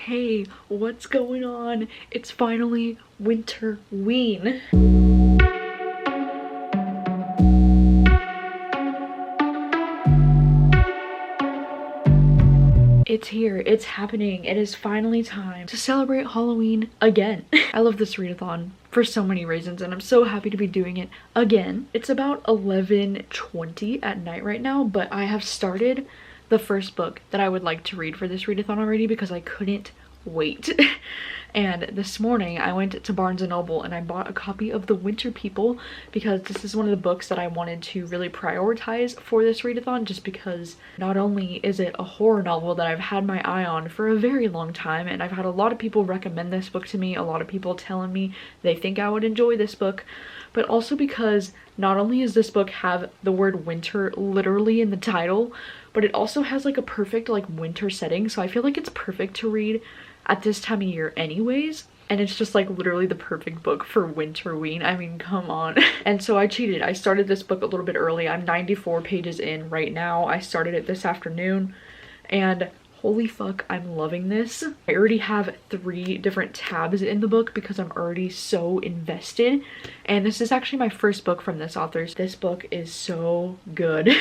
Hey, what's going on? It's finally Winterween. It's here, it's happening. It is finally time to celebrate Halloween again. I love this readathon for so many reasons and I'm so happy to be doing it again. It's about 11:20 at night right now, but I have started the first book that I would like to read for this readathon already because I couldn't wait. And this morning I went to Barnes & Noble and I bought a copy of The Winter People because this is one of the books that I wanted to really prioritize for this readathon, just because not only is it a horror novel that I've had my eye on for a very long time and I've had a lot of people recommend this book to me, a lot of people telling me they think I would enjoy this book, but also because not only does this book have the word winter literally in the title, but it also has like a perfect like winter setting, so I feel like it's perfect to read at this time of year anyways, and it's just like literally the perfect book for Winterween. I mean, come on. And so I cheated. I started this book a little bit early. I'm 94 pages in right now. I started it this afternoon and holy fuck, I'm loving this. I already have 3 different tabs in the book because I'm already so invested, and this is actually my first book from this author. This book is so good.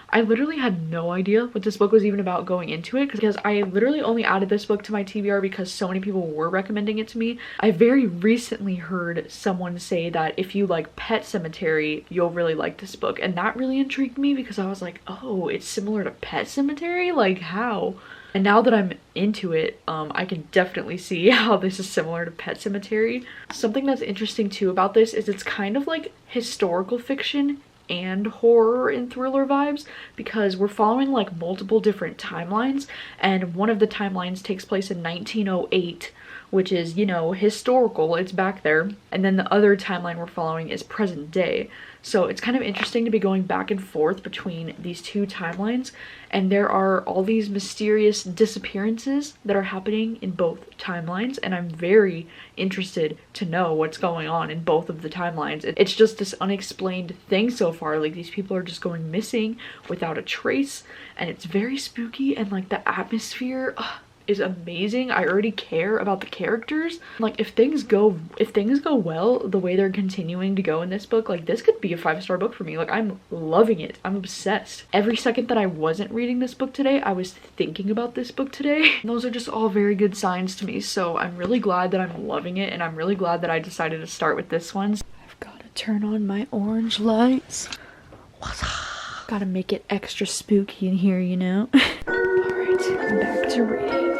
I literally had no idea what this book was even about going into it because I literally only added this book to my TBR because so many people were recommending it to me. I very recently heard someone say that if you like Pet Sematary, you'll really like this book, and that really intrigued me because I was like, oh, it's similar to Pet Sematary? Like, how? And now that I'm into it, I can definitely see how this is similar to Pet Sematary. Something that's interesting too about this is it's kind of like historical fiction and horror and thriller vibes because we're following like multiple different timelines, and one of the timelines takes place in 1908, which is, you know, historical, it's back there, and then the other timeline we're following is present day. So it's kind of interesting to be going back and forth between these 2 timelines, and there are all these mysterious disappearances that are happening in both timelines, and I'm very interested to know what's going on in both of the timelines. It's just this unexplained thing so far, like these people are just going missing without a trace, and it's very spooky, and like the atmosphere is amazing. I already care about the characters. Like if things go well the way they're continuing to go in this book, like this could be a 5-star book for me. Like I'm loving it. I'm obsessed. Every second that I wasn't reading this book today, I was thinking about this book today. And those are just all very good signs to me. So I'm really glad that I'm loving it, and I'm really glad that I decided to start with this one. I've got to turn on my orange lights. Gotta make it extra spooky in here, you know? Alright, I'm back to reading.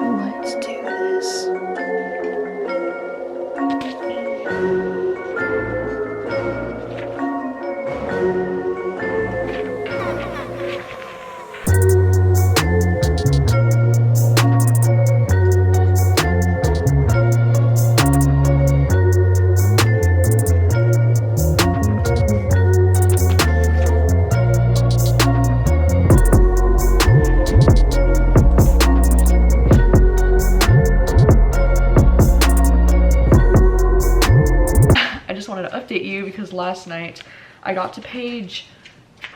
Let's do this. Because last night I got to page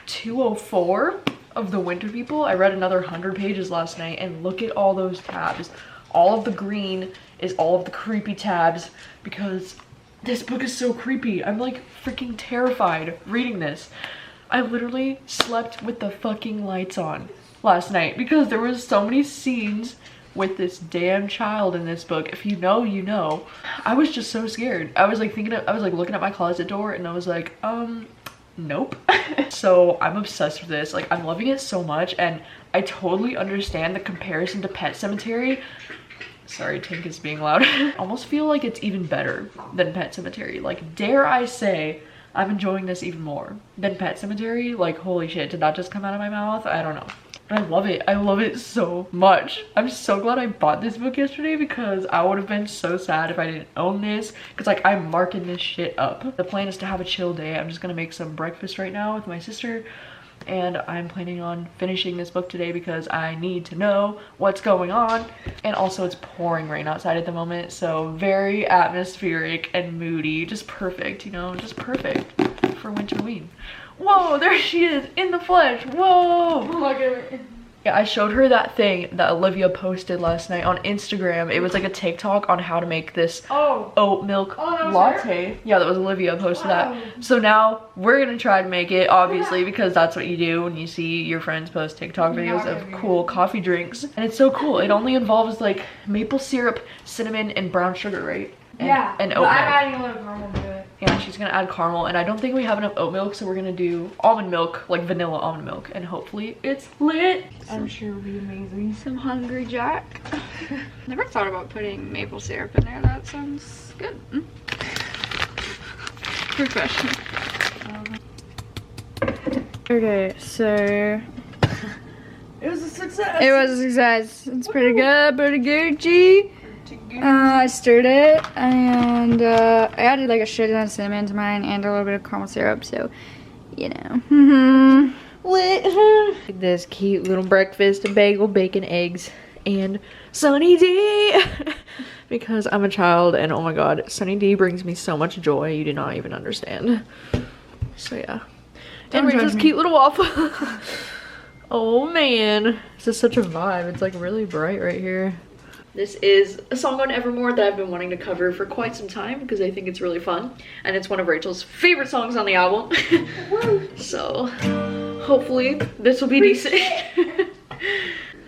204 of The Winter People. I read another 100 pages last night, and look at all those tabs. All of the green is all of the creepy tabs because this book is so creepy. I'm like freaking terrified reading this. I literally slept with the fucking lights on last night because there was so many scenes with this damn child in this book. If you know, you know. I was just so scared. I was like looking at my closet door and I was like, nope. So I'm obsessed with this. Like I'm loving it so much, and I totally understand the comparison to Pet Sematary. Sorry, Tink is being loud. I almost feel like it's even better than Pet Sematary. Like, dare I say, I'm enjoying this even more than Pet Sematary. Like, holy shit, did that just come out of my mouth? I don't know. But I love it. I love it so much. I'm so glad I bought this book yesterday because I would have been so sad if I didn't own this. Because like I'm marking this shit up. The plan is to have a chill day. I'm just gonna make some breakfast right now with my sister. And I'm planning on finishing this book today because I need to know what's going on. And also it's pouring rain outside at the moment. So very atmospheric and moody. Just perfect, you know, just perfect for Winterween. Whoa, there she is in the flesh. Whoa. Look at me. Yeah, I showed her that thing that Olivia posted last night on Instagram. It was like a TikTok on how to make this oat milk latte. Yeah, that was Olivia posted that. So now we're gonna try to make it, obviously, because that's what you do when you see your friends post TikTok videos of cool coffee drinks. And it's so cool. It only involves like maple syrup, cinnamon, and brown sugar, right? And oat milk. I'm adding a little caramel to it. Yeah, she's gonna add caramel, and I don't think we have enough oat milk, so we're gonna do almond milk, like vanilla almond milk, and hopefully it's lit. I'm sure it'll be amazing. Some Hungry Jack. Never thought about putting maple syrup in there. That sounds good. Refreshing. Okay, so It was a success. it was a success. It's pretty good, pretty Gucci. I stirred it and I added like a shit ton of cinnamon to mine and a little bit of caramel syrup, so you know. Lit. This cute little breakfast, a bagel, bacon, eggs, and Sunny D. Because I'm a child and oh my god, Sunny D brings me so much joy you do not even understand. So yeah. And Rachel's cute little waffle. Oh man, this is such a vibe. It's like really bright right here. This is a song on Evermore that I've been wanting to cover for quite some time because I think it's really fun. And it's one of Rachel's favorite songs on the album. So hopefully this will be decent.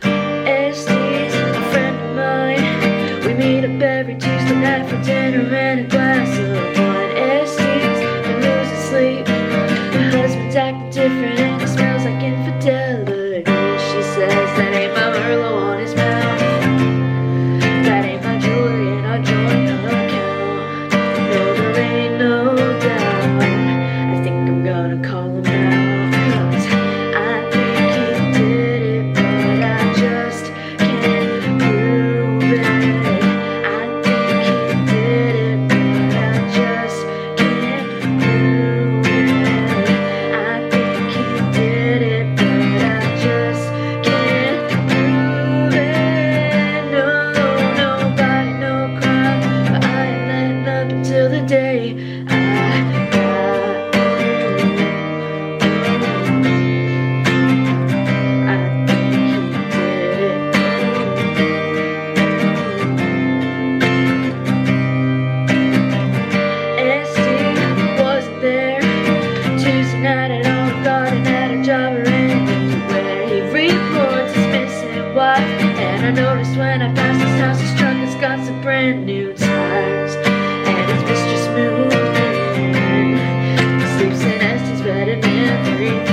Estee's a friend of mine. We meet up every Tuesday night for dinner and a glass of wine. Estee's been losing sleep. Her husband's acting different and it smells like infidelity. She says that ain't my Merlot on his mouth. That ain't my jewelry in our joint account. No, there ain't no doubt. I think I'm gonna call him out. 'Cause I think he did it, but I just can't prove it. I think he did it, but I just can't prove it. I think he did it, but I just can't prove it. No, nobody, no crime, but I ain't letting up until the day I got you. I think he did it. Esty wasn't there Tuesday night at Olive Garden at a job or anywhere. He reports his missing wife, and I noticed when I passed his house his truck has got some brand new tires, and his mistress moved in. He sleeps in Esty's bed and everything.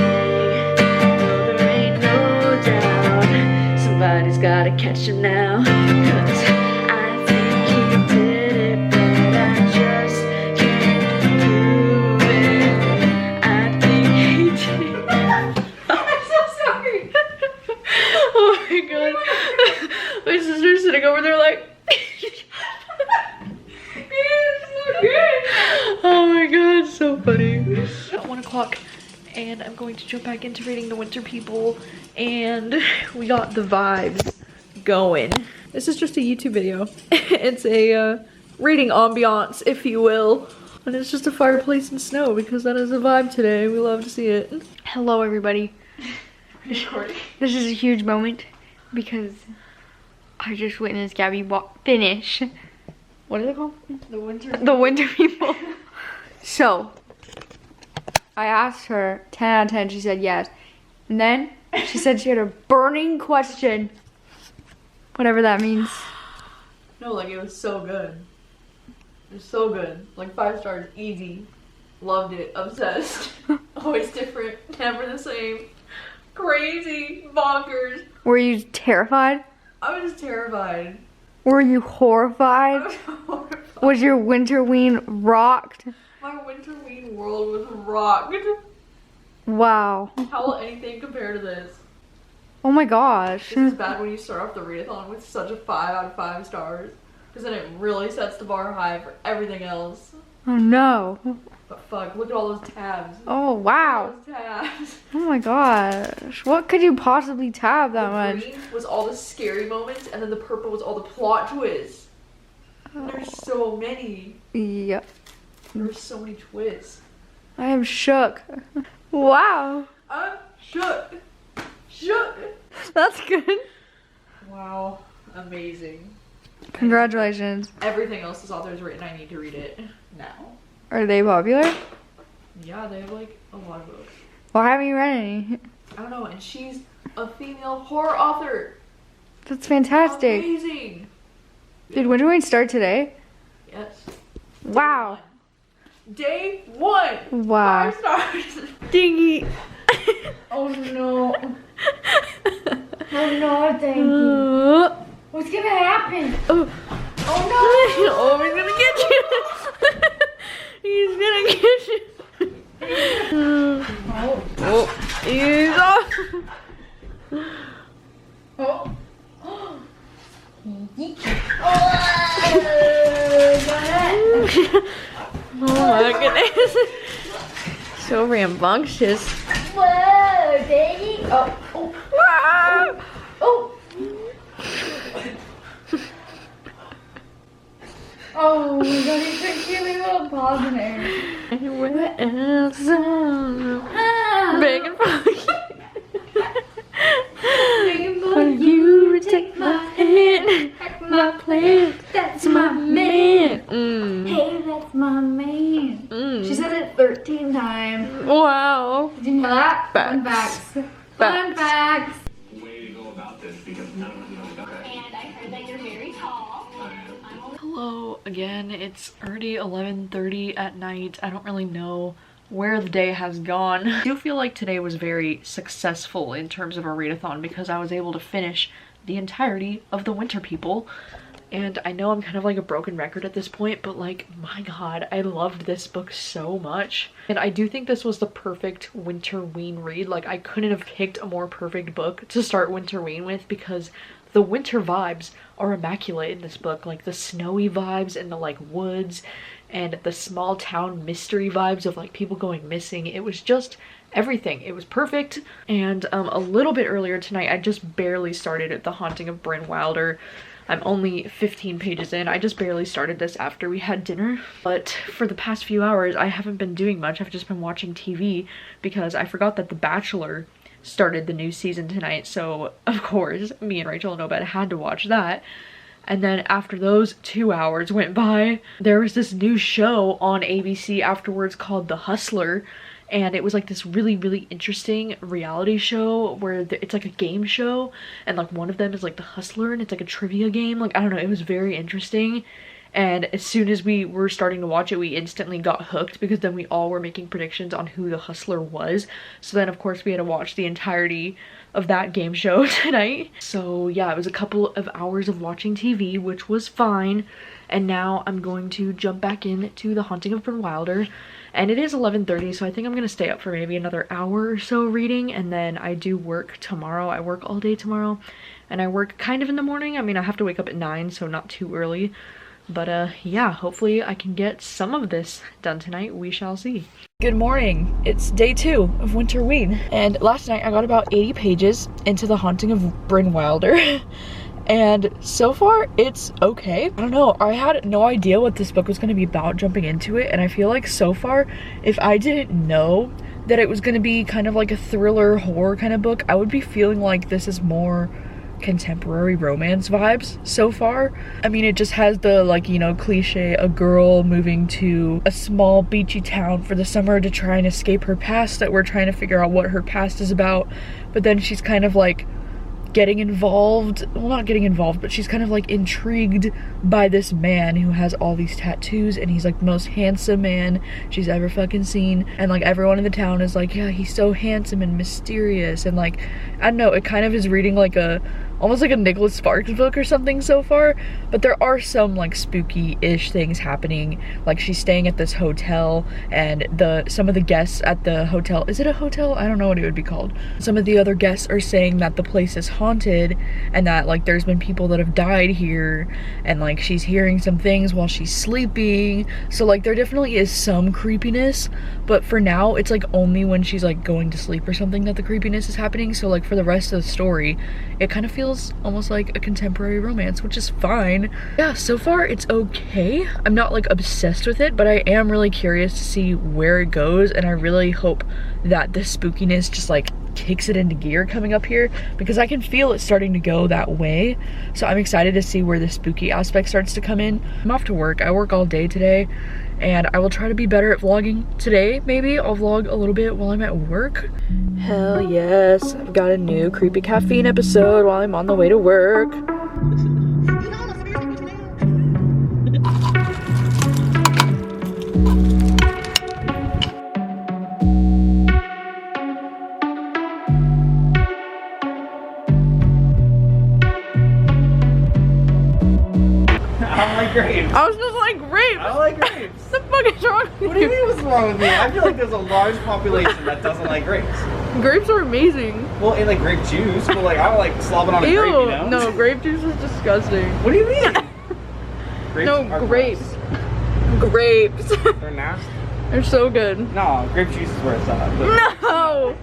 No, there ain't no doubt somebody's gotta catch him now. 'Cause I think he did it, but I just can't prove it. I think he did it. I'm so sorry. Oh my god. My sister's sitting over there like oh my god, so funny. At 1 o'clock and I'm going to jump back into reading The Winter People, and we got the vibes going. This is just a YouTube video. It's a reading ambiance, if you will. And it's just a fireplace and snow because that is a vibe today. We love to see it. Hello everybody. This is a huge moment because I just witnessed Gabby finish. What is it called? The Winter People. So, I asked her 10 out of 10, she said yes. And then she said she had a burning question. Whatever that means. No, like it was so good. It was so good. Like 5 stars, easy. Loved it, obsessed. Always different, never the same. Crazy, bonkers. Were you terrified? I was terrified. Were you horrified? I was horrified. Was your Winterween rocked? My Winterween world was rocked. Wow. How will anything compare to this? Oh my gosh. This is bad when you start off the readathon with such a 5 out of 5 stars. Because then it really sets the bar high for everything else. Oh no. But fuck, look at all those tabs. Oh wow. Those tabs. Oh my gosh. What could you possibly tab that The much? green was all the scary moments, and then the purple was all the plot twists. There's so many. Yep. There's so many twists. I am shook. Wow. I'm shook. Shook. That's good. Wow, amazing. Congratulations. Everything else this author's written, I need to read it now. Are they popular? Yeah, they have like a lot of books. Why haven't you read any? I don't know, and she's a female horror author. That's fantastic. Amazing. Did Winterween start today? Yes. Wow. Day 1. Wow. 5 stars. Dingy. Oh no. Oh no, thank you. What's gonna happen? Oh. Oh Oh, he's gonna get you. He's gonna get you. Oh, he's off. no. Oh. Oh my goodness. So rambunctious. Whoa, baby. Oh. Oh. Ah! Oh. Oh my god, he's so cute. Look at little paws in there. Where else? Begging for you. Begging For you to take my hand. My plan. That's my man. Mm. Hey, that's my man. Mm. She said it 13 times. Wow. Did you know that? Fun Facts. facts. Fun facts. Way to go about this because none of us know about that. And I heard that you're very tall. Hello again. It's already 11:30 at night. I don't really know where the day has gone. I do feel like today was very successful in terms of a readathon because I was able to finish the entirety of The Winter People. And I know I'm kind of like a broken record at this point, but like, my god, I loved this book so much. And I do think this was the perfect Winterween read. Like, I couldn't have picked a more perfect book to start Winterween with because the winter vibes are immaculate in this book. Like the snowy vibes and the like woods and the small town mystery vibes of like people going missing. It was just everything. It was perfect. And a little bit earlier tonight, I just barely started at The Haunting of Bryn Wilder. I'm only 15 pages in. I just barely started this after we had dinner. But for the past few hours, I haven't been doing much. I've just been watching TV because I forgot that The Bachelor started the new season tonight. So of course, me and Rachel and Obed had to watch that. And then after those 2 hours went by, there was this new show on ABC afterwards called The Hustler. And it was like this really, really interesting reality show where it's like a game show. And like one of them is like The Hustler and it's like a trivia game. Like, I don't know, it was very interesting. And as soon as we were starting to watch it, we instantly got hooked because then we all were making predictions on who the hustler was. So then of course we had to watch the entirety of that game show tonight. So yeah, it was a couple of hours of watching TV, which was fine. And now I'm going to jump back into The Haunting of Bryn Wilder. And it is 11:30, so I think I'm gonna stay up for maybe another hour or so reading, and then I do work tomorrow. I work all day tomorrow, and I work kind of in the morning. I mean, I have to wake up at 9, so not too early. But yeah, hopefully I can get some of this done tonight. We shall see. Good morning. It's day 2 of Winterween, and last night I got about 80 pages into The Haunting of Bryn Wilder. And so far, it's okay. I don't know, I had no idea what this book was going to be about jumping into it, and I feel like so far, if I didn't know that it was going to be kind of like a thriller horror kind of book, I would be feeling like this is more contemporary romance vibes so far. I mean, it just has the like, you know, cliche, a girl moving to a small beachy town for the summer to try and escape her past, that we're trying to figure out what her past is about, but then she's kind of like getting involved, well, not getting involved, but she's kind of like intrigued by this man who has all these tattoos, and he's like the most handsome man she's ever fucking seen, and like everyone in the town is like, yeah, he's so handsome and mysterious, and like, I don't know, it kind of is reading like a almost like a Nicholas Sparks book or something so far, but there are some like spooky-ish things happening. Like she's staying at this hotel, and some of the guests at the hotel, is it a hotel? I don't know what it would be called. Some of the other guests are saying that the place is haunted and that like there's been people that have died here, and like she's hearing some things while she's sleeping. So like there definitely is some creepiness, but for now it's like only when she's like going to sleep or something that the creepiness is happening. So like for the rest of the story, it kind of feels almost like a contemporary romance, which is fine. Yeah, so far it's okay. I'm not like obsessed with it, but I am really curious to see where it goes, and I really hope that the spookiness just like kicks it into gear coming up here, because I can feel it starting to go that way. So I'm excited to see where the spooky aspect starts to come in. I'm off to work. I work all day today, and I will try to be better at vlogging today. Maybe I'll vlog a little bit while I'm at work. Hell yes, I've got a new Creepy Caffeine episode while I'm on the way to work. I don't like grapes. I was just like, grapes! I don't like grapes. What the fuck is wrong with What do you mean what's wrong with me? I feel like there's a large population that doesn't like grapes. Grapes are amazing. Well, and like grape juice, but like I don't like slobbing on a Ew, grape, you know? no, grape juice is disgusting. What do you mean? Grapes No, are grapes. Grapes. gross. They're nasty. They're so good. No, grape juice is where it's at. But No!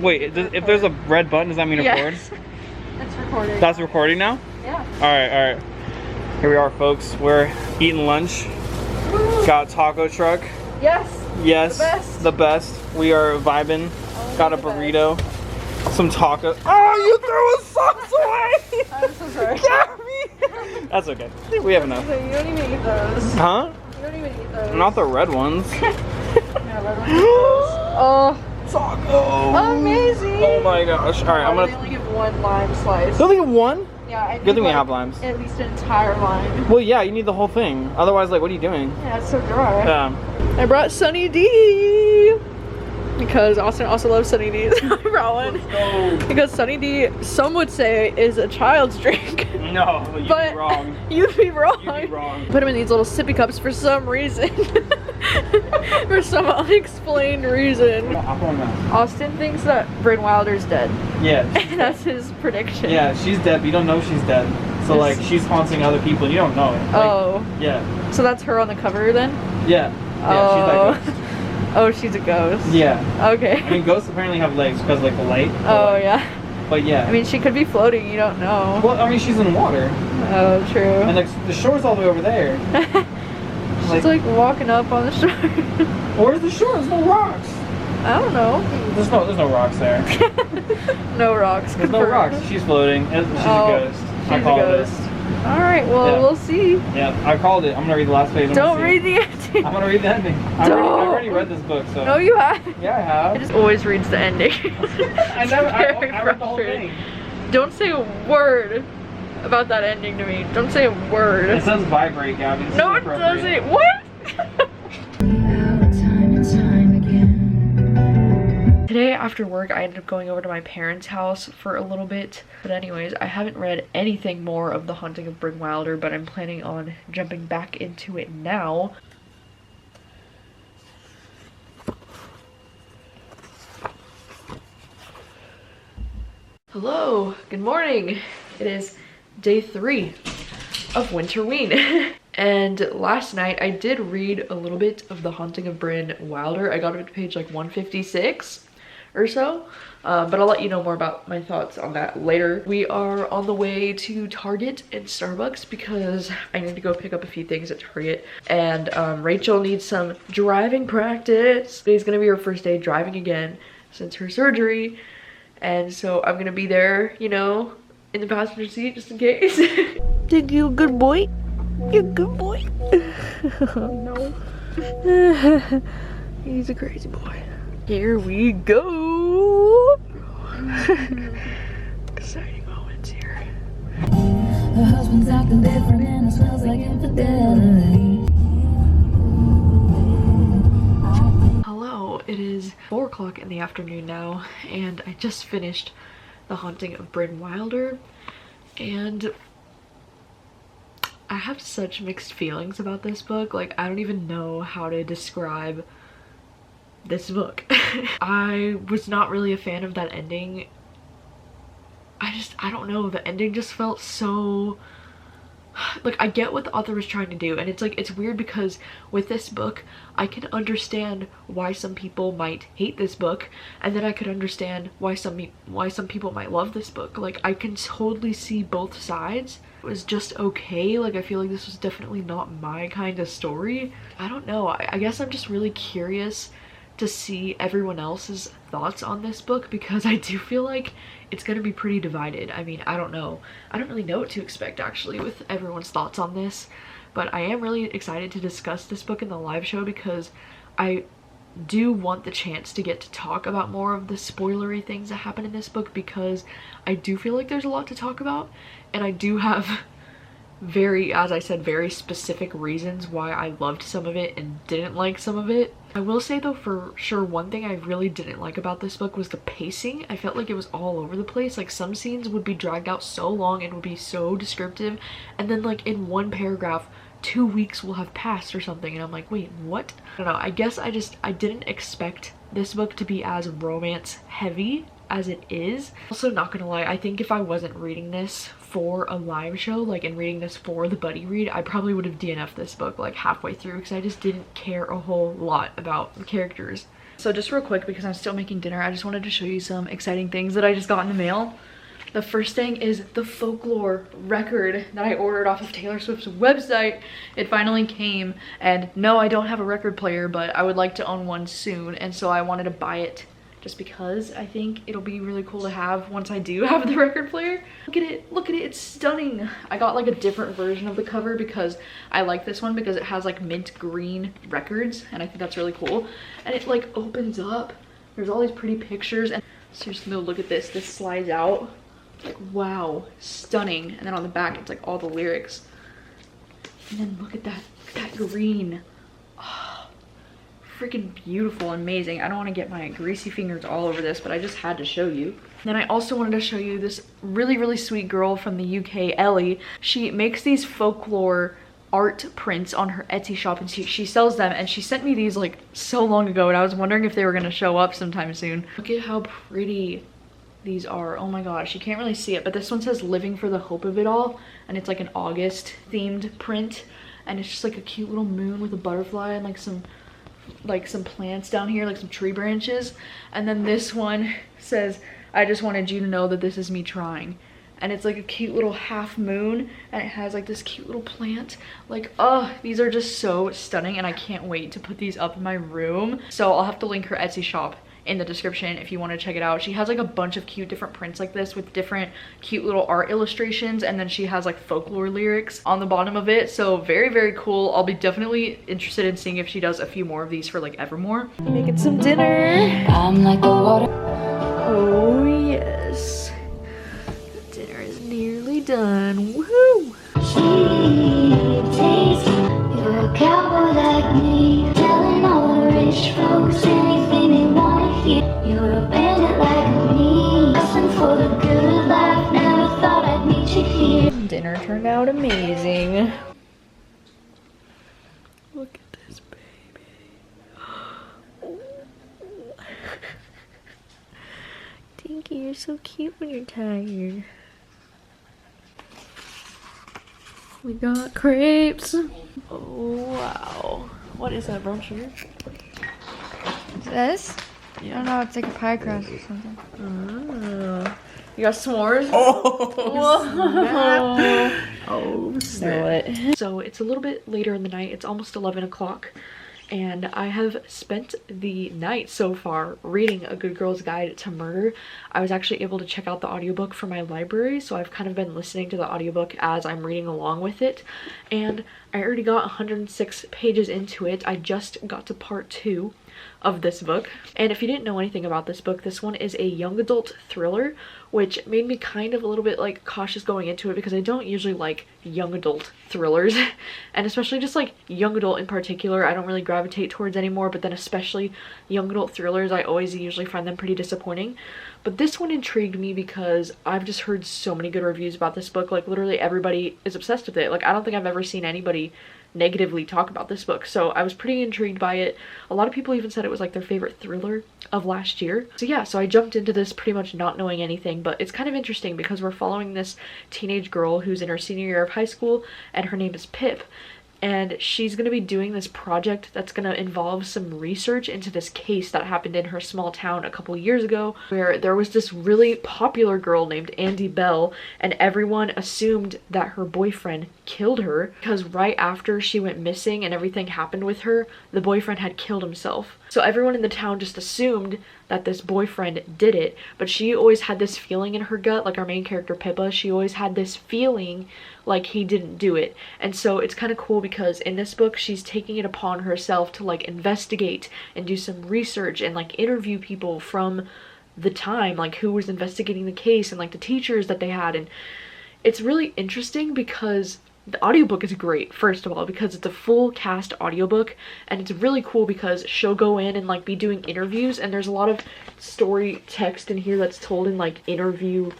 wait, if there's a red button, does that mean record? Yes. It's recording. That's recording now? Yeah. Alright. Here we are, folks. We're eating lunch. Got a taco truck. Yes. Yes. The best. The best. We are vibing. Got a the best. burrito. Some taco. Oh, you threw a sauce away! I'm so sorry. Gabby! That's okay. We have enough. You don't even eat those. Huh? You don't even eat those. Not the red ones. Yeah, red ones. Oh. Taco! Amazing! Oh my gosh. Alright, I'm They gonna. only give one lime slice. You only get one? Yeah, I Good thing we like, have limes. At least an entire lime. Well, yeah, you need the whole thing. Otherwise, like, what are you doing? Yeah, it's so dry. Yeah. I brought Sunny D because Austin also loves Sunny D. So I brought one because Sunny D, some would say, is a child's drink. No, you'd But be wrong. You'd be wrong. You'd be wrong. Put them in these little sippy cups for some reason. For some unexplained reason. Austin thinks that Bryn Wilder's dead. Yeah. That's his prediction. Yeah, she's dead, but you don't know she's dead. So like, she's haunting other people, and you don't know it. Like, Oh. Yeah. So that's her on the cover then? Yeah. Yeah, she's that ghost. Oh, she's a ghost. Yeah. Okay. I mean, ghosts apparently have legs because like the light. Oh yeah. But yeah. I mean, she could be floating. You don't know. Well, I mean, she's in water, Oh, true. and like the shore's all the way over there. She's like walking up on the shore. Where's the shore? There's no rocks. I don't know. There's no rocks there. No rocks. There's no confirmed. rocks. She's floating. She's a ghost. She's I called a ghost. All right. Well, Yeah. we'll see. it. Yeah, I called it. I'm gonna read the last page. Don't read the ending. I'm gonna read the ending. I've already read this book, so. No, you haven't. Yeah, I have. It just always reads the ending. I read the whole thing. Don't say a word about that ending to me. Don't say a word. It says vibrate, Gabby. This No, is it appropriate. doesn't. What? Today after work, I ended up going over to my parents' house for a little bit. But anyways, I haven't read anything more of The Haunting of Bryn Wilder, but I'm planning on jumping back into it now. Hello, good morning. It is day 3 of Winterween. And last night I did read a little bit of The Haunting of Bryn Wilder. I got up to page like 156 or so, but I'll let you know more about my thoughts on that later. We are on the way to Target and Starbucks because I need to go pick up a few things at Target, and Rachel needs some driving practice. Today's gonna be her first day driving again since her surgery, and so I'm gonna be there, you know, in the passenger seat just in case. Think you a good boy? You're a good boy. No. He's a crazy boy. Here we go. Exciting moments here. Her husband's acting different and it smells like infidelity. Hello, it It is 4 o'clock in the afternoon now, and I just finished The Haunting of Bryn Wilder, and I have such mixed feelings about this book. Like, I don't even know how to describe this book. I was not really a fan of that ending. I don't know, the ending just felt so, like, I get what the author was trying to do, and it's like, it's weird because with this book I can understand why some people might hate this book, and then I could understand why some people might love this book. Like, I can totally see both sides. It was just okay. Like, I feel like this was definitely not my kind of story. I don't know, I guess I'm just really curious to see everyone else's thoughts on this book, because I do feel like it's gonna be pretty divided. I mean, I don't know. I don't really know what to expect actually with everyone's thoughts on this, but I am really excited to discuss this book in the live show because I do want the chance to get to talk about more of the spoilery things that happen in this book, because I do feel like there's a lot to talk about, and I do have very, as I said, very specific reasons why I loved some of it and didn't like some of it. I will say though, for sure, one thing I really didn't like about this book was the pacing. I felt like it was all over the place. Like, some scenes would be dragged out so long and would be so descriptive, and then like in one paragraph 2 weeks will have passed or something, and I'm like, wait, what? I don't know, I guess I didn't expect this book to be as romance heavy as it is. Also, not gonna lie, I think if I wasn't reading this for a live show, like, and reading this for the buddy read, I probably would have DNF'd this book like halfway through, because I just didn't care a whole lot about the characters. So just real quick, because I'm still making dinner, I just wanted to show you some exciting things that I just got in the mail. The first thing is the folklore record that I ordered off of Taylor Swift's website. It finally came, and no, I don't have a record player, but I would like to own one soon, and so I wanted to buy it just because I think it'll be really cool to have once I do have the record player. Look at it, it's stunning. I got like a different version of the cover because I like this one because it has like mint green records, and I think that's really cool. And it like opens up, there's all these pretty pictures, and seriously, no, look at this slides out. Like, wow, stunning. And then on the back it's like all the lyrics, and then look at that green. Oh, freaking beautiful, amazing. I don't want to get my greasy fingers all over this, but I just had to show you. Then I also wanted to show you this really sweet girl from the UK, Ellie. She makes these folklore art prints on her Etsy shop, and she sells them, and she sent me these like so long ago, and I was wondering if they were gonna show up sometime soon. Look at how pretty these are. Oh my gosh, you can't really see it, but this one says "Living for the Hope of It All," and it's like an August themed print, and it's just like a cute little moon with a butterfly and like some plants down here, like some tree branches. And then this one says, "I just wanted you to know that this is me trying," and it's like a cute little half moon, and it has like this cute little plant. Like, oh, these are just so stunning, and I can't wait to put these up in my room. So I'll have to link her Etsy shop in the description if you want to check it out. She has like a bunch of cute different prints like this with different cute little art illustrations, and then she has like folklore lyrics on the bottom of it. So very cool. I'll be definitely interested in seeing if she does a few more of these for like Evermore. Making some dinner. I'm like the water. Oh yes, dinner is nearly done. Woohoo! You're a cowboy like me, telling all the rich folks anything they want to hear. You're a bandit like me, listen for the good life. Never thought I'd meet you here. Dinner turned out amazing. Look at this baby. Tinky, you're so cute when you're tired. We got crepes. Oh wow. What is that, brown sugar? This? I don't know, it's like a pie crust or something. Oh. You got s'mores? Oh, snap. So it's a little bit later in the night. It's almost 11 o'clock. And I have spent the night so far reading A Good Girl's Guide to Murder. I was actually able to check out the audiobook from my library, so I've kind of been listening to the audiobook as I'm reading along with it. And I already got 106 pages into it. I just got to part 2. of this book. And if you didn't know anything about this book, this one is a young adult thriller, which made me kind of a little bit like cautious going into it because I don't usually like young adult thrillers and especially just like young adult in particular I don't really gravitate towards anymore, but then especially young adult thrillers I always usually find them pretty disappointing. But this one intrigued me because I've just heard so many good reviews about this book. Like literally everybody is obsessed with it. Like I don't think I've ever seen anybody negatively talk about this book, so I was pretty intrigued by it. A lot of people even said it was like their favorite thriller of last year. So yeah, so I jumped into this pretty much not knowing anything, but it's kind of interesting because we're following this teenage girl who's in her senior year of high school and her name is Pip. And she's going to be doing this project that's going to involve some research into this case that happened in her small town a couple years ago where there was this really popular girl named Andy Bell and everyone assumed that her boyfriend killed her because right after she went missing and everything happened with her, the boyfriend had killed himself. So everyone in the town just assumed that this boyfriend did it, but she always had this feeling in her gut, like our main character Pippa, she always had this feeling like he didn't do it. And so it's kind of cool because in this book she's taking it upon herself to like investigate and do some research and like interview people from the time, like who was investigating the case and like the teachers that they had. And it's really interesting because the audiobook is great, first of all, because it's a full cast audiobook, and it's really cool because she'll go in and like be doing interviews, and there's a lot of story text in here that's told in like interview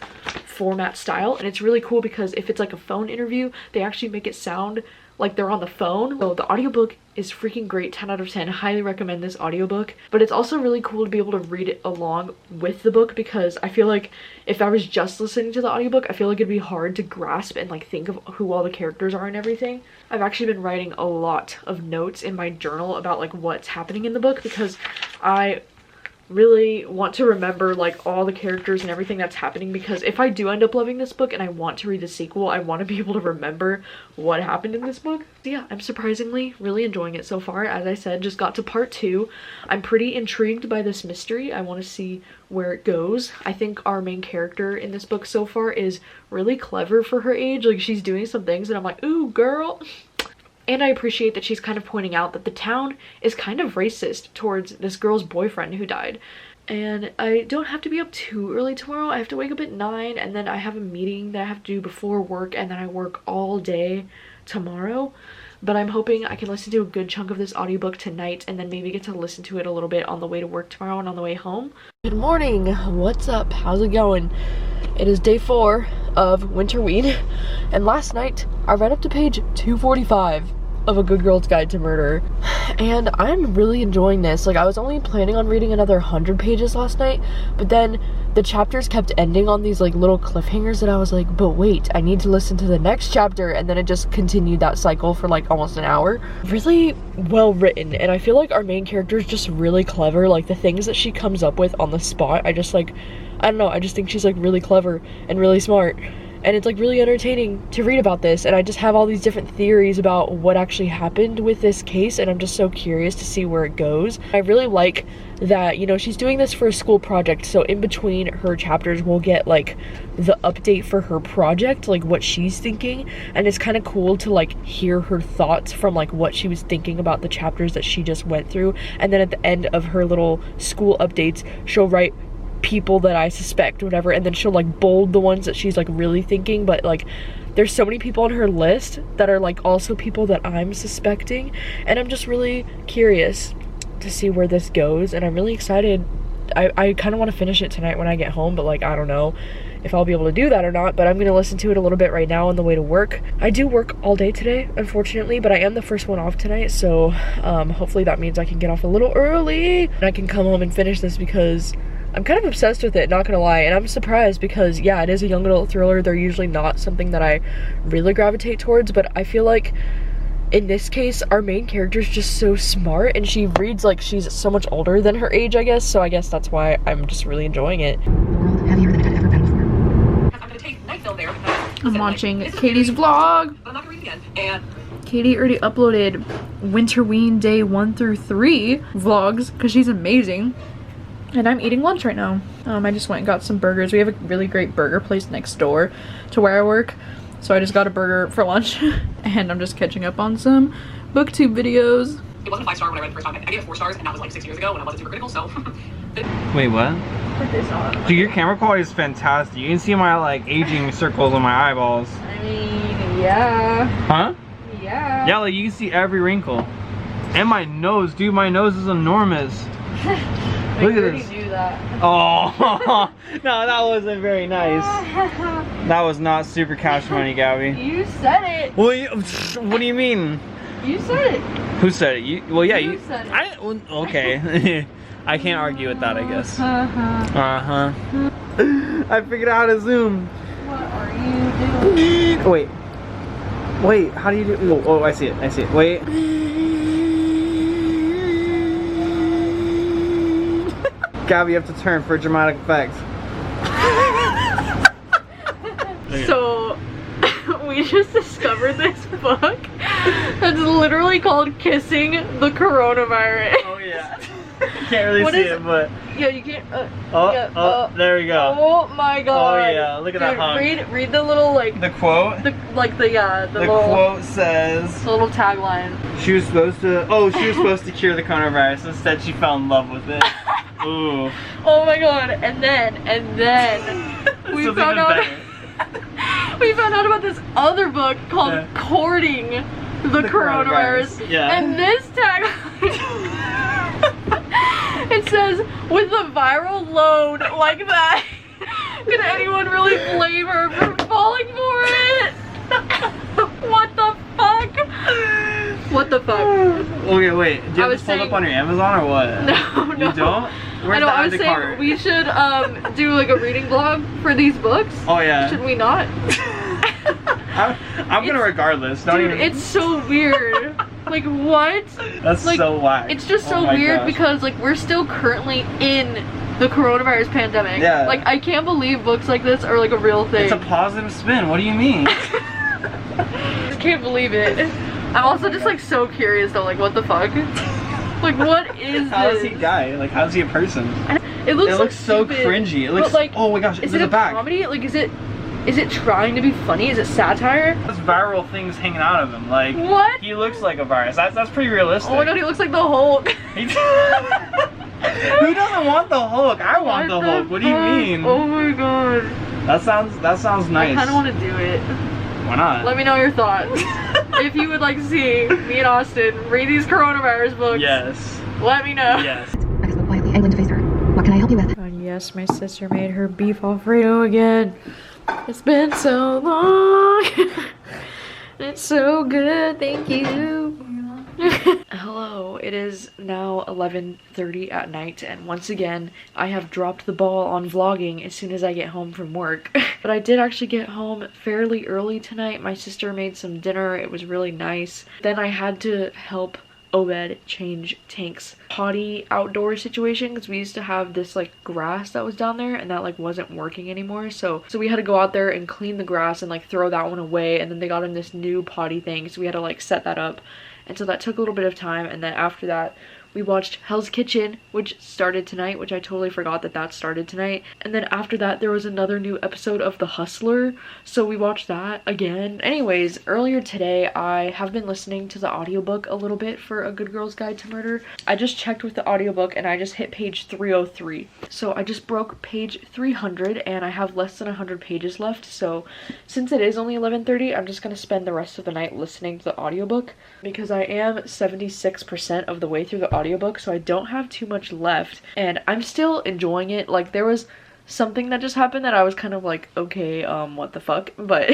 format style, and it's really cool because if it's like a phone interview, they actually make it sound like they're on the phone. So the audiobook is freaking great, 10 out of 10. Highly recommend this audiobook. But it's also really cool to be able to read it along with the book because I feel like if I was just listening to the audiobook, I feel like it'd be hard to grasp and like think of who all the characters are and everything. I've actually been writing a lot of notes in my journal about like what's happening in the book because I really want to remember like all the characters and everything that's happening, because if I do end up loving this book and I want to read the sequel, I want to be able to remember what happened in this book. So yeah, I'm surprisingly really enjoying it so far. As I said, just got to part 2. I'm pretty intrigued by this mystery. I want to see where it goes. I think our main character in this book so far is really clever for her age. Like she's doing some things and I'm like, ooh girl. And I appreciate that she's kind of pointing out that the town is kind of racist towards this girl's boyfriend who died. And I don't have to be up too early tomorrow. I have to wake up at 9 and then I have a meeting that I have to do before work, and then I work all day tomorrow. But I'm hoping I can listen to a good chunk of this audiobook tonight and then maybe get to listen to it a little bit on the way to work tomorrow and on the way home. Good morning. What's up? How's it going? It is day 4 of Winterween, and last night I read up to page 245 of A Good Girl's Guide to Murder, and I'm really enjoying this. Like I was only planning on reading another 100 pages last night, but then the chapters kept ending on these like little cliffhangers that I was like, but wait, I need to listen to the next chapter, and then it just continued that cycle for like almost an hour. Really well written, and I feel like our main character is just really clever. Like the things that she comes up with on the spot, I don't know, I just think she's like really clever and really smart. And it's like really entertaining to read about this, and I just have all these different theories about what actually happened with this case, and I'm just so curious to see where it goes. I really like that, you know, she's doing this for a school project, so in between her chapters we'll get like the update for her project, like what she's thinking, and it's kind of cool to like hear her thoughts from like what she was thinking about the chapters that she just went through. And then at the end of her little school updates, she'll write people that I suspect, whatever, and then she'll like bold the ones that she's like really thinking. But like there's so many people on her list that are like also people that I'm suspecting, and I'm just really curious to see where this goes, and I'm really excited. I kind of want to finish it tonight when I get home, but like I don't know if I'll be able to do that or not. But I'm gonna listen to it a little bit right now on the way to work. I do work all day today, unfortunately, but I am the first one off tonight, so hopefully that means I can get off a little early and I can come home and finish this, because I'm kind of obsessed with it, not gonna lie. And I'm surprised because yeah, it is a young adult thriller. They're usually not something that I really gravitate towards, but I feel like in this case our main character is just so smart, and she reads like she's so much older than her age, I guess. So I guess that's why I'm just really enjoying it. World heavier than it had ever been before. I'm gonna take night film there. I'm watching Katie's vlog. I'm not gonna read it again. And Katie already uploaded Winterween day 1 through 3 vlogs because she's amazing. And I'm eating lunch right now. I just went and got some burgers. We have a really great burger place next door to where I work, so I just got a burger for lunch and I'm just catching up on some booktube videos. it wasn't a 5-star when I read it the first time. I gave it 4 stars, and that was like 6 years ago when I wasn't super critical, so. Wait, what? Dude, your camera quality is fantastic. You can see my like aging circles on my eyeballs. I mean, yeah. Huh? Yeah. Yeah, like you can see every wrinkle. And my nose, dude, my nose is enormous. Look at this. Do that. Oh, no, that wasn't very nice. That was not super cash money, Gabby. You said it. Well, what do you mean? You said it. Who said it? You? Well, yeah, you. said it. Well, okay. I can't argue with that, I guess. I figured out how to zoom. What are you doing? Wait, how do you do? Oh, I see it. Wait. Gabby, you have to turn for dramatic effect. So, we just discovered this book that's literally called Kissing the Coronavirus. Oh yeah. You can't really see it, but yeah, you can't. There we go. Oh my god. Oh yeah, look at that hunk. Read the little like the quote. The little quote says. The little tagline. She was supposed to. Oh, she was supposed to cure the coronavirus. Instead, she fell in love with it. Ooh. Oh my god. And then we found out. We found out about this other book called Courting the Coronavirus. Yeah. And this tagline. It says, with a viral load like that, can anyone really blame her for falling for it? What the fuck? What the fuck? Okay, wait. Do you have this pulled up on your Amazon or what? No. You don't? Where's I know, I was saying cart? we should do like a reading vlog for these books. Oh yeah. Should we not? I'm gonna regardless. Don't dude, even. It's so weird. Like what? That's like, so whack. It's just so weird because like we're still currently in the coronavirus pandemic. Yeah. Like I can't believe books like this are like a real thing. It's a positive spin. What do you mean? I can't believe it. I'm also just like so curious though. Like what the fuck? Like what is How this? is he a guy? Like how's he a person? It looks so stupid, cringy. It looks like. Oh my gosh! Is it a comedy? Like is it trying to be funny? Is it satire? There's viral things hanging out of him. Like what? He looks like a virus. That's pretty realistic. Oh my god, he looks like the Hulk. Who doesn't want the Hulk? I want the Hulk. What do you mean? Oh my god. That sounds nice. I kind of want to do it. Why not? Let me know your thoughts. If you would like to see me and Austin read these coronavirus books. Yes. Let me know. Yes. I spoke quietly and went to face her. What can I help you with? And yes, my sister made her beef Alfredo again. It's been so long. It's so good, thank you. Hello, it is now 11:30 at night, and once again, I have dropped the ball on vlogging as soon as I get home from work. But I did actually get home fairly early tonight. My sister made some dinner, it was really nice. Then I had to help Obed change Tank's potty outdoor situation because we used to have this like grass that was down there and that like wasn't working anymore, so we had to go out there and clean the grass and like throw that one away, and then they got him this new potty thing, so we had to like set that up, and so that took a little bit of time. And then after that we watched Hell's Kitchen, which started tonight, which I totally forgot that started tonight. And then after that there was another new episode of The Hustler, so we watched that again. Anyways, earlier today I have been listening to the audiobook a little bit for A Good Girl's Guide to Murder. I just checked with the audiobook and I just hit page 303. So I just broke page 300 and I have less than 100 pages left. So since it is only 11:30, I'm just gonna spend the rest of the night listening to the audiobook because I am 76% of the way through the audiobook, so I don't have too much left and I'm still enjoying it. Like there was something that just happened that I was kind of like, okay, what the fuck, but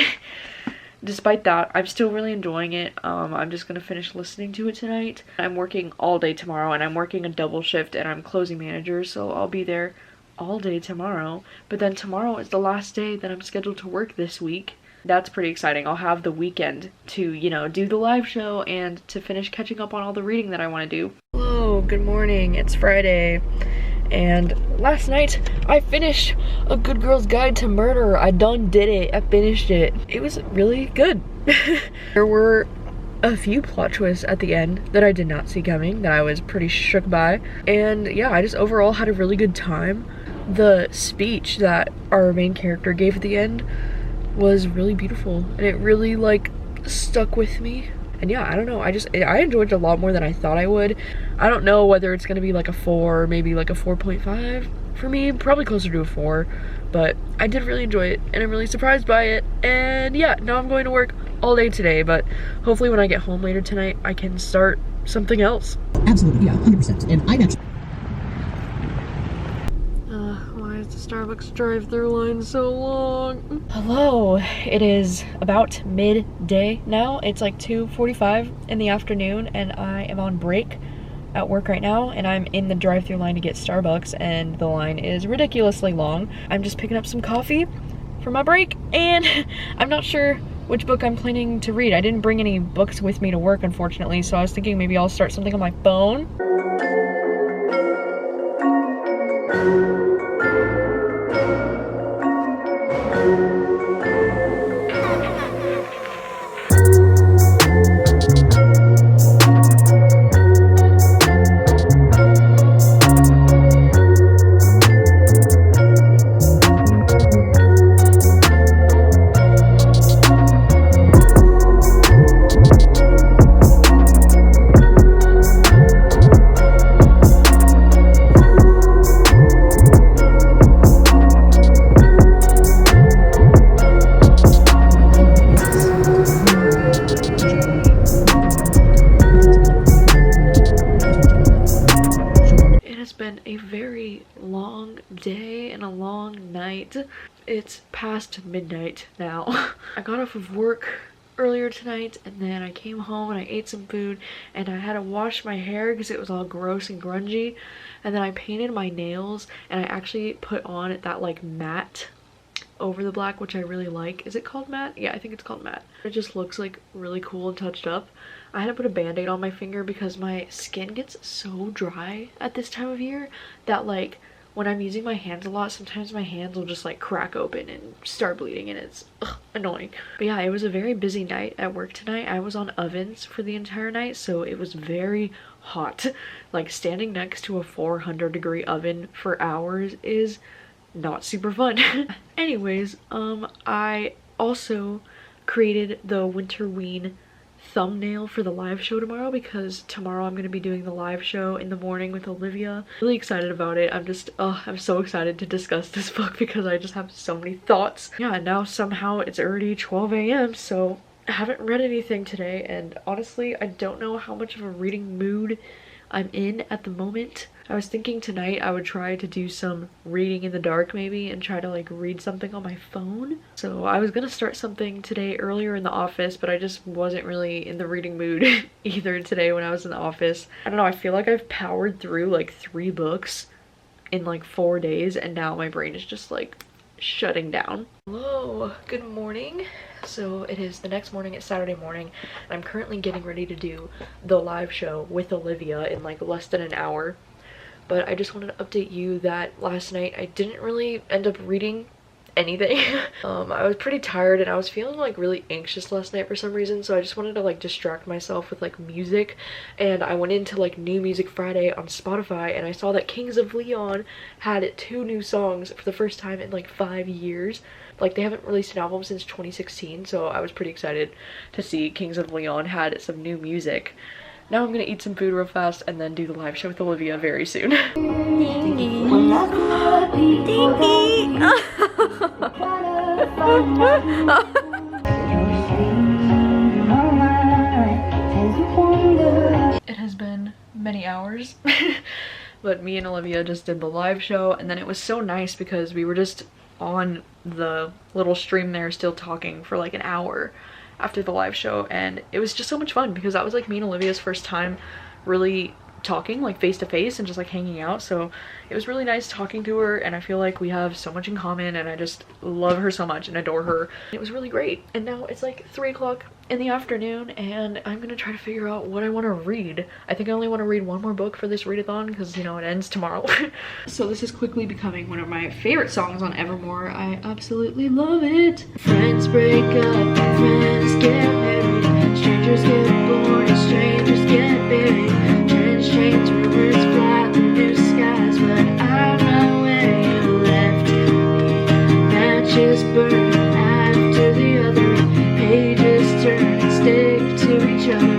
despite that I'm still really enjoying it. I'm just gonna finish listening to it tonight. I'm working all day tomorrow and I'm working a double shift and I'm closing manager, so I'll be there all day tomorrow, but then tomorrow is the last day that I'm scheduled to work this week. That's pretty exciting. I'll have the weekend to, you know, do the live show and to finish catching up on all the reading that I want to do. Hello, good morning. It's Friday. And last night I finished A Good Girl's Guide to Murder. I done did it. I finished it. It was really good. There were a few plot twists at the end that I did not see coming, that I was pretty shook by. And yeah, I just overall had a really good time. The speech that our main character gave at the end was really beautiful and it really like stuck with me. And yeah, I don't know, I enjoyed it a lot more than I thought I would. I don't know whether it's gonna be like a 4 or maybe like a 4.5 for me, probably closer to a 4, but I did really enjoy it and I'm really surprised by it. And yeah, now I'm going to work all day today, but hopefully when I get home later tonight I can start something else. Absolutely, yeah, 100%. And I've actually... Why is the Starbucks drive-through line so long? Hello, it is about midday now. It's like 2:45 in the afternoon and I am on break at work right now, and I'm in the drive-through line to get Starbucks, and the line is ridiculously long. I'm just picking up some coffee for my break, and I'm not sure which book I'm planning to read. I didn't bring any books with me to work, unfortunately, so I was thinking maybe I'll start something on my phone. It's past midnight now. I got off of work earlier tonight and then I came home and I ate some food and I had to wash my hair because it was all gross and grungy, and then I painted my nails and I actually put on that like matte over the black, which I really like. Is it called matte? Yeah, I think it's called matte. It just looks like really cool and touched up. I had to put a band-aid on my finger because my skin gets so dry at this time of year that like when I'm using my hands a lot, sometimes my hands will just like crack open and start bleeding, and it's annoying. But yeah, it was a very busy night at work tonight. I was on ovens for the entire night, so it was very hot. Like standing next to a 400-degree oven for hours is not super fun. Anyways, I also created the Winterween thumbnail for the live show tomorrow, because tomorrow I'm going to be doing the live show in the morning with Olivia. Really excited about it. I'm so excited to discuss this book because I just have so many thoughts. Yeah, now somehow it's already 12 a.m. so I haven't read anything today, and honestly I don't know how much of a reading mood I'm in at the moment. I was thinking tonight I would try to do some reading in the dark maybe and try to like read something on my phone. So I was gonna start something today earlier in the office, but I just wasn't really in the reading mood either today when I was in the office. I don't know, I feel like I've powered through like 3 books in like 4 days and now my brain is just like shutting down. Hello, good morning. So it is the next morning, it's Saturday morning, and I'm currently getting ready to do the live show with Olivia in like less than an hour. But I just wanted to update you that last night I didn't really end up reading anything. I was pretty tired and I was feeling like really anxious last night for some reason, so I just wanted to like distract myself with like music, and I went into like New Music Friday on Spotify and I saw that Kings of Leon had 2 new songs for the first time in like 5 years. Like they haven't released an album since 2016, so I was pretty excited to see Kings of Leon had some new music. Now I'm gonna eat some food real fast and then do the live show with Olivia very soon. It has been many hours, but me and Olivia just did the live show, and then it was so nice because we were just on the little stream there still talking for like an hour after the live show, and it was just so much fun because that was like me and Olivia's first time really talking like face to face and just like hanging out, so it was really nice talking to her, and I feel like we have so much in common and I just love her so much and adore her. It was really great. And now it's like 3 o'clock in the afternoon and I'm gonna try to figure out what I want to read. I think I only want to read 1 more book for this readathon because, you know, it ends tomorrow. So this is quickly becoming one of my favorite songs on Evermore. I absolutely love it. Friends break up, friends get married, strangers get born and strangers get buried. Trends change, rumors fly, blue skies, but I run away and left me. Matches burn after the other, pages turn and stick to each other.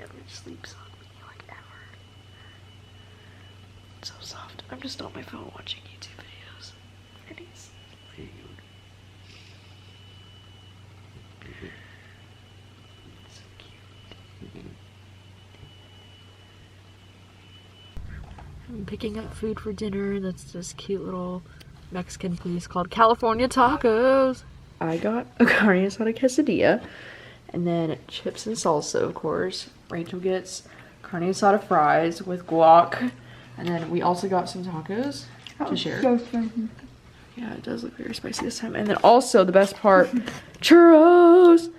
never sleeps on me, like ever. It's so soft. I'm just on my phone watching YouTube videos. It is. So cute. I'm picking up food for dinner. That's this cute little Mexican place called California Tacos. I got a carne asada quesadilla and then chips and salsa, of course. Rachel gets carne asada fries with guac, and then we also got some tacos to share. So spicy. Yeah, it does look very spicy this time. And then also the best part, churros.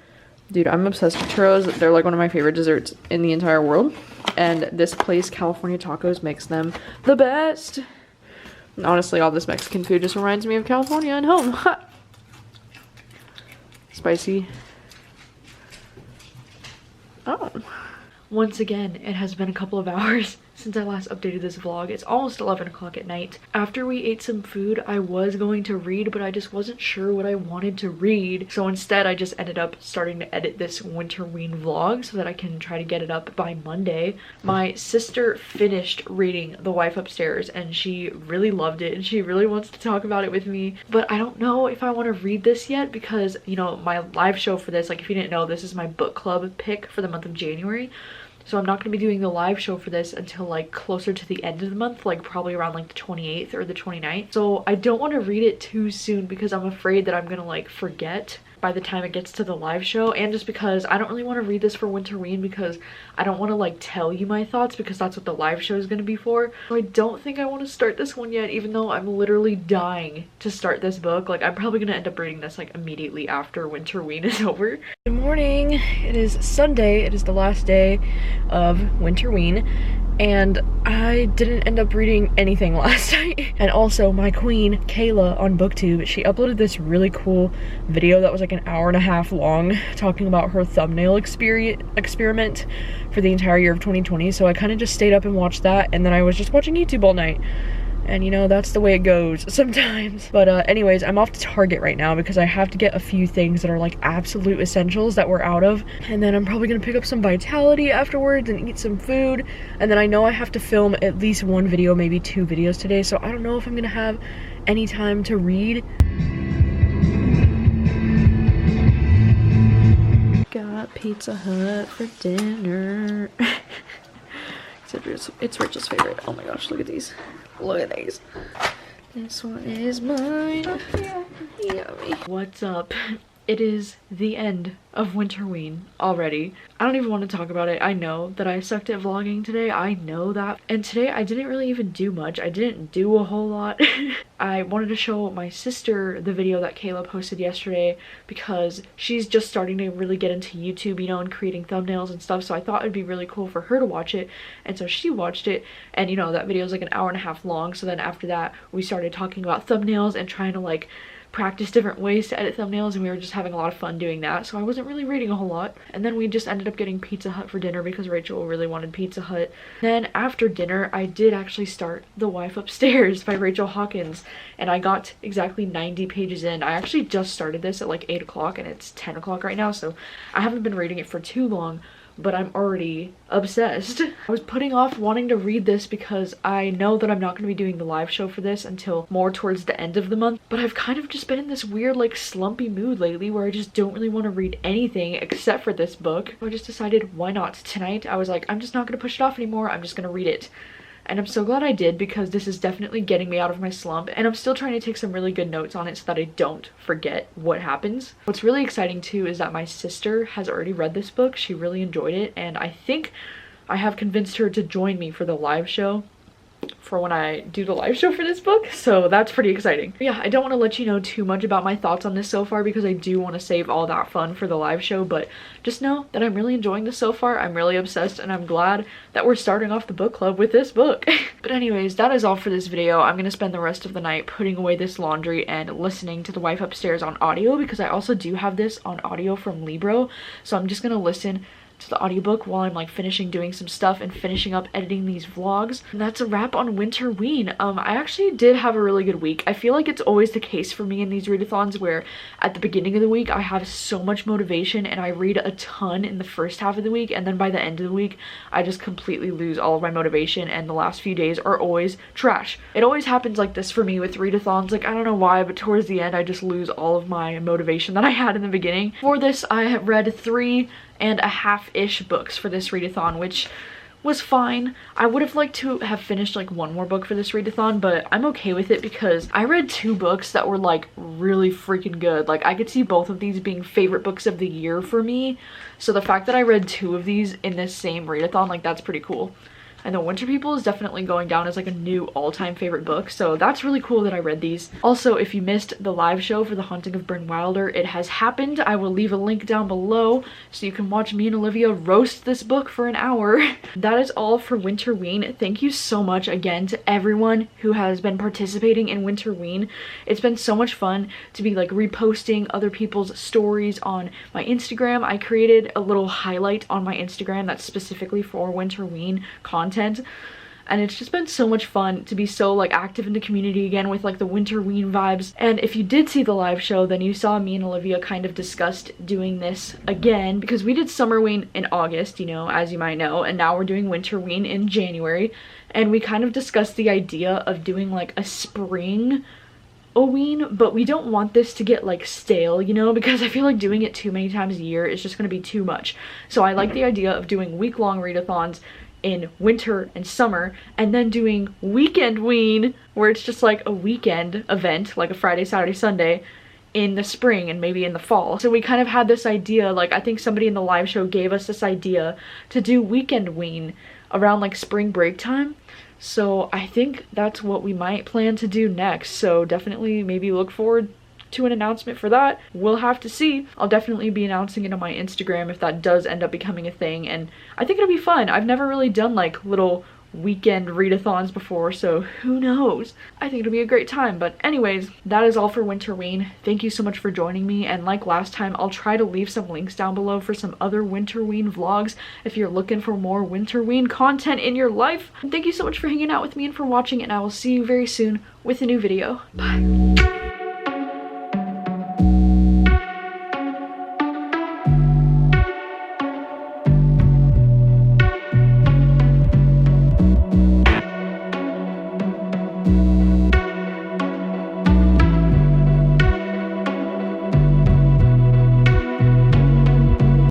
Dude, I'm obsessed with churros. They're like one of my favorite desserts in the entire world. And this place, California Tacos, makes them the best. And honestly, all this Mexican food just reminds me of California and home. Spicy. Oh. Once again, it has been a couple of hours since I last updated this vlog. It's almost 11 o'clock at night. After we ate some food, I was going to read, but I just wasn't sure what I wanted to read. So instead, I just ended up starting to edit this Winterween vlog so that I can try to get it up by Monday. My sister finished reading The Wife Upstairs and she really loved it and she really wants to talk about it with me. But I don't know if I want to read this yet because, you know, my live show for this, like if you didn't know, this is my book club pick for the month of January. So I'm not going to be doing the live show for this until like closer to the end of the month, like probably around like the 28th or the 29th. So I don't want to read it too soon because I'm afraid that I'm going to like forget by the time it gets to the live show, and just because I don't really want to read this for Winterween because I don't want to like tell you my thoughts because that's what the live show is going to be for. So I don't think I want to start this one yet, even though I'm literally dying to start this book. Like I'm probably going to end up reading this like immediately after Winterween is over. Good morning. It is Sunday. It is the last day of Winterween. And I didn't end up reading anything last night. And also my queen, Kayla, on booktube, she uploaded this really cool video that was like an hour and a half long talking about her thumbnail experiment for the entire year of 2020. So I kind of just stayed up and watched that, and then I was just watching YouTube all night. And you know, that's the way it goes sometimes. But anyways, I'm off to Target right now because I have to get a few things that are like absolute essentials that we're out of. And then I'm probably gonna pick up some Vitality afterwards and eat some food. And then I know I have to film at least one video, maybe 2 videos today. So I don't know if I'm gonna have any time to read. Got Pizza Hut for dinner. It's Rachel's favorite. Oh my gosh, look at these. Look at these. This one is mine. Yummy. What's up? It is the end of Winterween already. I don't even want to talk about it. I know that I sucked at vlogging today. I know that. And today I didn't really even do much. I didn't do a whole lot. I wanted to show my sister the video that Kayla posted yesterday because she's just starting to really get into YouTube, you know, and creating thumbnails and stuff. So I thought it'd be really cool for her to watch it. And so she watched it, and you know, that video is like an hour and a half long. So then after that, we started talking about thumbnails and trying to like practice different ways to edit thumbnails, and we were just having a lot of fun doing that. So I wasn't really reading a whole lot. And then we just ended up getting Pizza Hut for dinner because Rachel really wanted Pizza Hut. Then after dinner, I did actually start The Wife Upstairs by Rachel Hawkins, and I got exactly 90 pages in. I actually just started this at like 8 o'clock and it's 10 o'clock right now, so I haven't been reading it for too long, but I'm already obsessed. I was putting off wanting to read this because I know that I'm not going to be doing the live show for this until more towards the end of the month, but I've kind of just been in this weird like slumpy mood lately where I just don't really want to read anything except for this book. So I just decided, why not? Tonight I was like, I'm just not going to push it off anymore. I'm just going to read it. And I'm so glad I did because this is definitely getting me out of my slump, and I'm still trying to take some really good notes on it so that I don't forget what happens. What's really exciting too is that my sister has already read this book. She really enjoyed it, and I think I have convinced her to join me for the live show for when I do the live show for this book, so that's pretty exciting. But yeah, I don't want to let you know too much about my thoughts on this so far because I do want to save all that fun for the live show, but just know that I'm really enjoying this so far. I'm really obsessed, and I'm glad that we're starting off the book club with this book. But anyways, that is all for this video. I'm gonna spend the rest of the night putting away this laundry and listening to The Wife Upstairs on audio because I also do have this on audio from Libro, so I'm just gonna listen to the audiobook while I'm like finishing doing some stuff and finishing up editing these vlogs. And that's a wrap on Winterween. I actually did have a really good week. I feel like it's always the case for me in these readathons where at the beginning of the week I have so much motivation and I read a ton in the first half of the week, and then by the end of the week I just completely lose all of my motivation and the last few days are always trash. It always happens like this for me with readathons. Like, I don't know why, but towards the end I just lose all of my motivation that I had in the beginning. For this, I have read 3.5-ish books for this readathon, which was fine. I would have liked to have finished like one more book for this readathon, but I'm okay with it because I read 2 books that were like really freaking good. Like, I could see both of these being favorite books of the year for me. So the fact that I read 2 of these in this same readathon, like, that's pretty cool. And The Winter People is definitely going down as like a new all-time favorite book, so that's really cool that I read these. Also, if you missed the live show for The Haunting of Bryn Wilder, it has happened. I will leave a link down below so you can watch me and Olivia roast this book for an hour. That is all for Winterween. Thank you so much again to everyone who has been participating in Winterween. It's been so much fun to be like reposting other people's stories on my Instagram. I created a little highlight on my Instagram that's specifically for Winterween content, and it's just been so much fun to be so like active in the community again with like the Winterween vibes. And if you did see the live show, then you saw me and Olivia kind of discussed doing this again because we did Summerween in August, you know, as you might know, and now we're doing Winterween in January, and we kind of discussed the idea of doing like a spring Oween, but we don't want this to get like stale, you know, because I feel like doing it too many times a year is just going to be too much. So I like the idea of doing week-long readathons in winter and summer, and then doing Weekendween, where it's just like a weekend event, like a Friday, Saturday, Sunday, in the spring and maybe in the fall. So we kind of had this idea, like I think somebody in the live show gave us this idea to do Weekendween around like spring break time. So I think that's what we might plan to do next. So definitely maybe look forward to an announcement for that. We'll have to see. I'll definitely be announcing it on my Instagram if that does end up becoming a thing, and I think it'll be fun. I've never really done like little weekend readathons before, so who knows? I think it'll be a great time. But anyways, that is all for Winterween. Thank you so much for joining me, and like last time, I'll try to leave some links down below for some other Winterween vlogs if you're looking for more Winterween content in your life. And thank you so much for hanging out with me and for watching, and I will see you very soon with a new video. Bye.